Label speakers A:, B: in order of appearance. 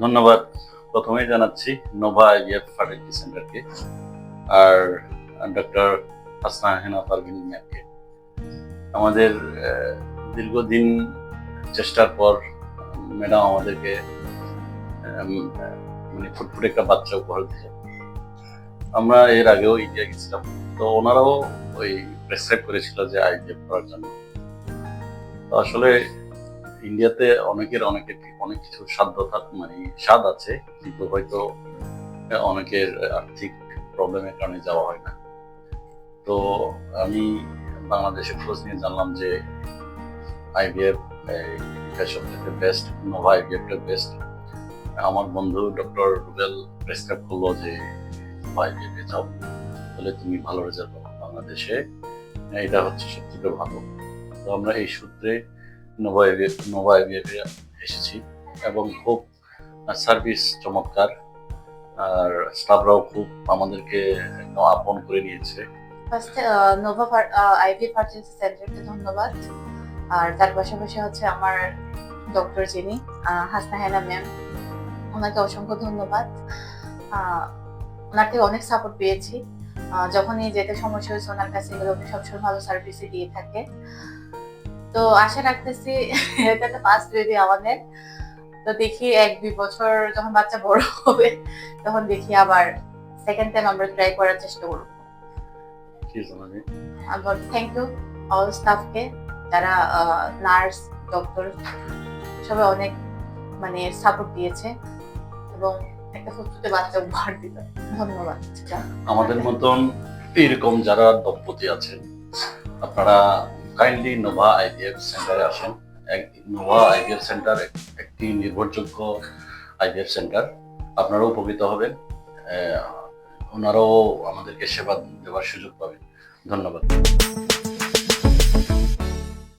A: ধন্যবাদ প্রথমেই জানাচ্ছি নোভা আইভিএফ ফার্টিলিটি সেন্টারকে আর ডক্টর হাসনা পারভিন ম্যামকে। আমাদের দীর্ঘদিন চেষ্টার পর ম্যাডাম আমাদেরকে মানে ফুটফুটে একটা বাচ্চা উপহার দিয়েছে। আমরা এর আগেও ইন্ডিয়া গেছিলাম, তো ওনারাও ওই প্রেসক্রাইব করেছিল যে আইভিএফ করার জন্য। তো আসলে ইন্ডিয়াতে অনেক কিছু স্বাদ আছে, কিন্তু হয়তো অনেকের আর্থিক প্রবলেমের কারণে যাওয়া হয় না। তো আমি বাংলাদেশে খোঁজ নিয়ে জানলাম যে আইভিএফ সবথেকে বেস্ট, নোভা আইভিএফটা বেস্ট। আমার বন্ধু ডক্টর রুবেল প্রেসক্রাইব করলো যে নোভা আইভিএফে যাও, তাহলে তুমি ভালো রেজাল্ট পাবো বাংলাদেশে, এটা হচ্ছে সবথেকে ভালো। তো আমরা এই সূত্রে নোভা আইভিএফে এসেছি এবং খুব সার্ভিস চমৎকার, আর স্টাফরাও খুব আমাদেরকে একদম আপন করে নিয়েছে।
B: ফার্স্টে নোভা আইভি ফার্টিলিটি সেন্টারকে ধন্যবাদ। আর তার পাশাপাশি হচ্ছে আমার ডক্টর যিনি হাসনা ম্যাম, ওনাকে অসংখ্য ধন্যবাদ। ওনার থেকে অনেক সাপোর্ট পেয়েছি। যখনই যেতে সমস্যা হয়েছে ওনার কাছে গেলে উনি সবসময় ভালো সার্ভিসই দিয়ে থাকে। তো আশা রাখতেছি এটা তো ফার্স্ট বেবি আমাদের, তো দেখি 1-2 বছর যখন বাচ্চা বড় হবে তখন দেখি আবার সেকেন্ড টাইম আমরা ট্রাই করার চেষ্টা করব। আবার থ্যাংক ইউ অল স্টাফকে, যারা নার্স, ডক্টর সবাই অনেক সাপোর্ট দিয়েছে এবং একটা ফুটফুটে বাচ্চা উপহার দিল। ধন্যবাদ।
A: আমাদের মতন এরকম যারা দম্পতি আছেন, আপনারা কাইন্ডলি নোভা আইভিএফ সেন্টারে আসেন। নোভা আইভিএফ সেন্টার একটি নির্ভরযোগ্য আইভিএফ সেন্টার, আপনারাও উপকৃত হবেন, ওনারাও আমাদেরকে সেবা দেওয়ার সুযোগ পাবেন। ধন্যবাদ।